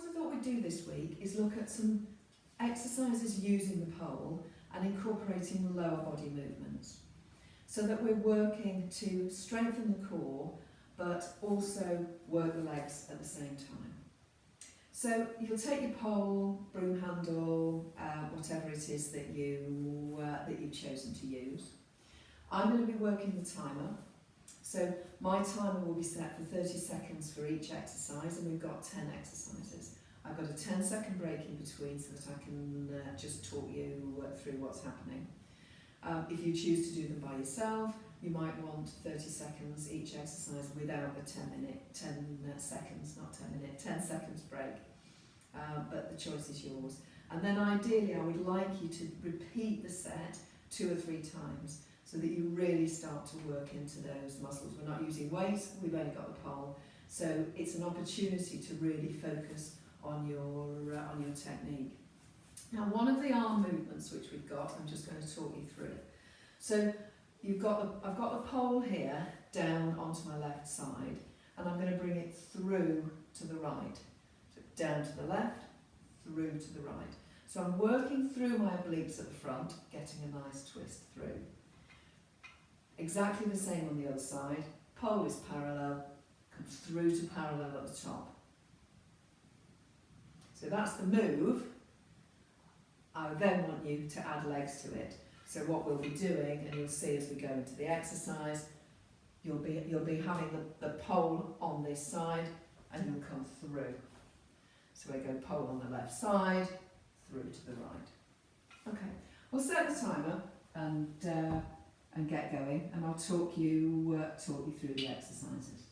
what I thought we'd do this week is look at some exercises using the pole and incorporating lower body movements, so that we're working to strengthen the core but also work the legs at the same time. So you'll take your pole, broom handle, whatever it is that you've chosen to use. I'm going to be working the timer. So my timer will be set for 30 seconds for each exercise, and we've got 10 exercises. I've got a 10-second break in between so that I can just talk you through what's happening. If you choose to do them by yourself, you might want 30 seconds each exercise without a 10 seconds break. But the choice is yours. And then ideally I would like you to repeat the set 2 or 3 times so that you really start to work into those muscles. We're not using weights, we've only got the pole. So it's an opportunity to really focus on your technique. Now, one of the arm movements which we've got, I'm just going to talk you through it. So I've got the pole here down onto my left side, and I'm going to bring it through to the right. So down to the left, through to the right. So I'm working through my obliques at the front, getting a nice twist through. Exactly the same on the other side. Pole is parallel, comes through to parallel at the top. So that's the move. I then want you to add legs to it. So what we'll be doing, and you'll see as we go into the exercise, you'll be having the pole on this side, and you'll come through. So we go pole on the left side, through to the right. Okay, we'll set the timer and get going, and I'll talk you through the exercises.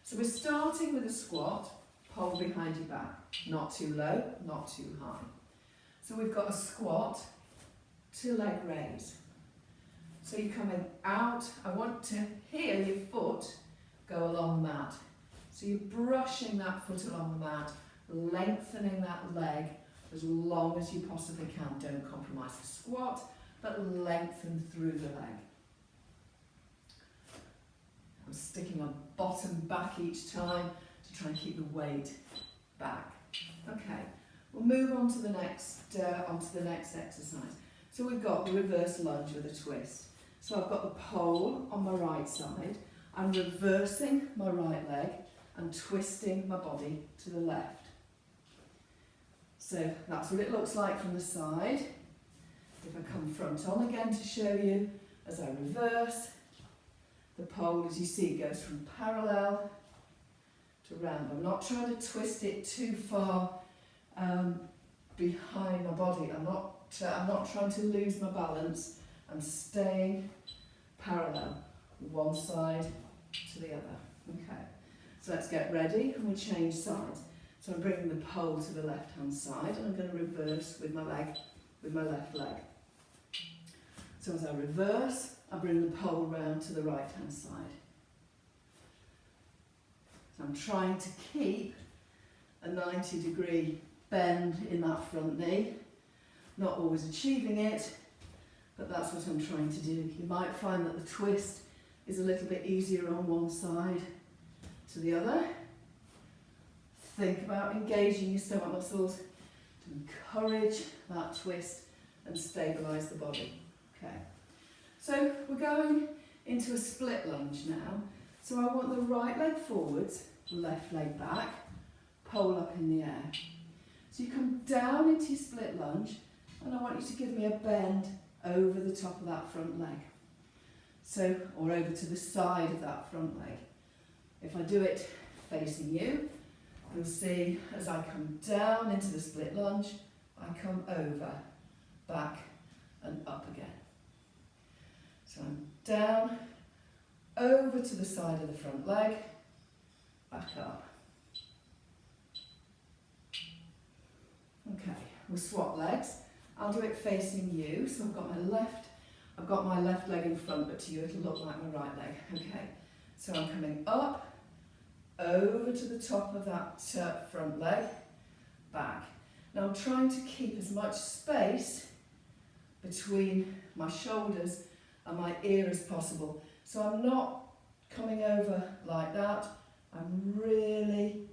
So we're starting with a squat, pole behind your back, not too low, not too high. So we've got a squat, 2 leg raise. So you're coming out. I want to hear your foot go along the mat. So you're brushing that foot along the mat, lengthening that leg as long as you possibly can. Don't compromise the squat, but lengthen through the leg. I'm sticking my bottom back each time to try and keep the weight back. Okay. We'll move on to the next exercise. So we've got the reverse lunge with a twist. So I've got the pole on my right side. I'm reversing my right leg and twisting my body to the left. So that's what it looks like from the side. If I come front on again to show you, as I reverse, the pole, as you see, goes from parallel to round. I'm not trying to twist it too far behind my body. I'm not trying to lose my balance. I'm staying parallel, one side to the other. Okay, so let's get ready and we'll change sides. So I'm bringing the pole to the left hand side and I'm going to reverse with my left leg. So as I reverse, I bring the pole round to the right hand side. So I'm trying to keep a 90-degree bend in that front knee. Not always achieving it, but that's what I'm trying to do. You might find that the twist is a little bit easier on one side to the other. Think about engaging your stomach muscles to encourage that twist and stabilise the body. Okay, so we're going into a split lunge now. So I want the right leg forwards, left leg back, pole up in the air. So you come down into your split lunge and I want you to give me a bend over the top of that front leg. So, or over to the side of that front leg. If I do it facing you, you'll see as I come down into the split lunge, I come over, back and up again. So I'm down, over to the side of the front leg, back up. Okay, we'll swap legs. I'll do it facing you. So I've got my left leg in front, but to you it'll look like my right leg. Okay, so I'm coming up, over to the top of that front leg, back. Now I'm trying to keep as much space between my shoulders and my ear as possible. So I'm not coming over like that. I'm really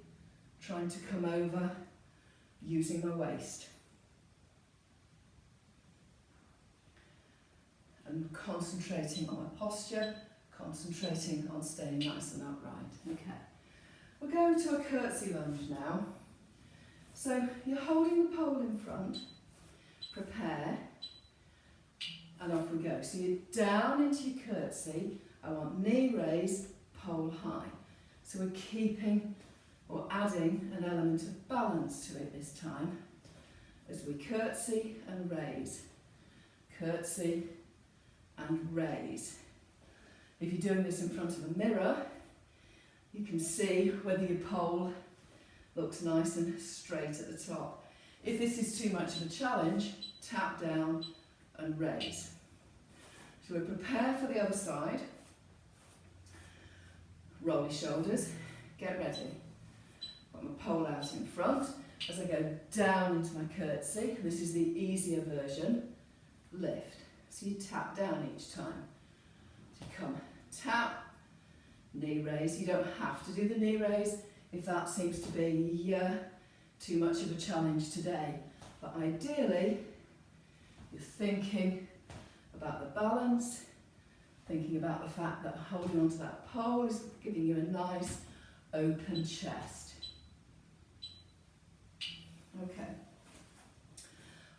trying to come over using my waist. And concentrating on my posture, concentrating on staying nice and upright. Okay. We're going to a curtsy lunge now. So you're holding the pole in front, prepare, and off we go. So you're down into your curtsy. I want knee raise, pole high. So we're keeping or adding an element of balance to it this time as we curtsy and raise. Curtsy and raise. If you're doing this in front of a mirror, you can see whether your pole looks nice and straight at the top. If this is too much of a challenge, tap down and raise. So we're prepared for the other side. Roll your shoulders, get ready. Got my pole out in front. As I go down into my curtsy, this is the easier version, lift. So you tap down each time. So you come, tap, knee raise. You don't have to do the knee raise if that seems to be too much of a challenge today. But ideally, you're thinking about the balance, thinking about the fact that holding onto that pole is giving you a nice open chest. Okay.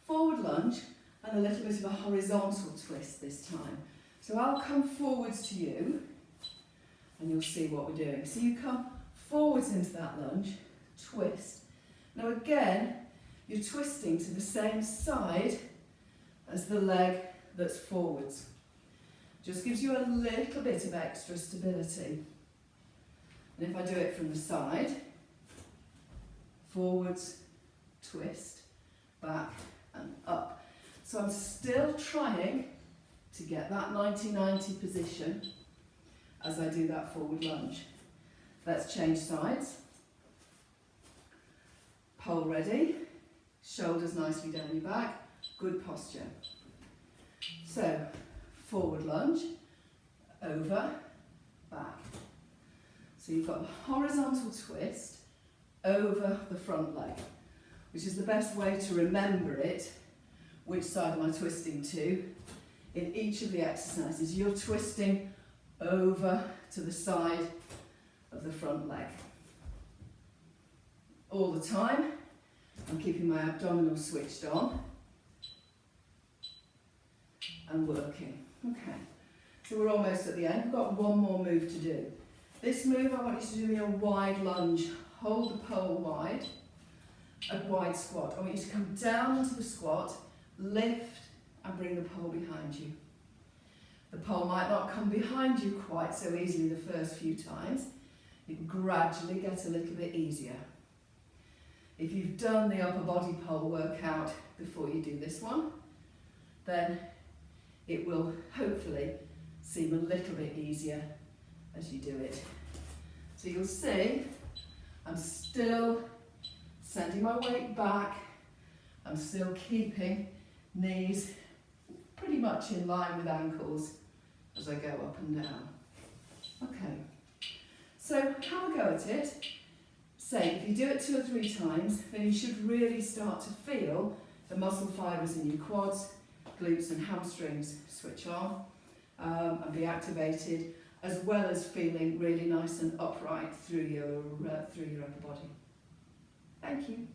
Forward lunge and a little bit of a horizontal twist this time. So I'll come forwards to you and you'll see what we're doing. So you come forwards into that lunge, twist. Now again, you're twisting to the same side as the leg that's forwards. Just gives you a little bit of extra stability. And if I do it from the side, forwards, twist, back and up. So I'm still trying to get that 90-90 position as I do that forward lunge. Let's change sides. Pole ready, shoulders nicely down your back, good posture. So, forward lunge, over, back. So you've got the horizontal twist over the front leg, which is the best way to remember it, which side am I twisting to. In each of the exercises, you're twisting over to the side of the front leg. All the time, I'm keeping my abdominals switched on and working. Okay, so we're almost at the end. We've got one more move to do. This move, I want you to do me a wide lunge. Hold the pole wide, a wide squat. I want you to come down into the squat, lift and bring the pole behind you. The pole might not come behind you quite so easily the first few times. It gradually gets a little bit easier. If you've done the upper body pole workout before you do this one, then it will hopefully seem a little bit easier as you do it. So you'll see I'm still sending my weight back. I'm still keeping knees pretty much in line with ankles as I go up and down. Okay, so have a go at it. Say, if you do it 2 or 3 times, then you should really start to feel the muscle fibres in your quads, glutes and hamstrings switch on and be activated, as well as feeling really nice and upright through your upper body. Thank you.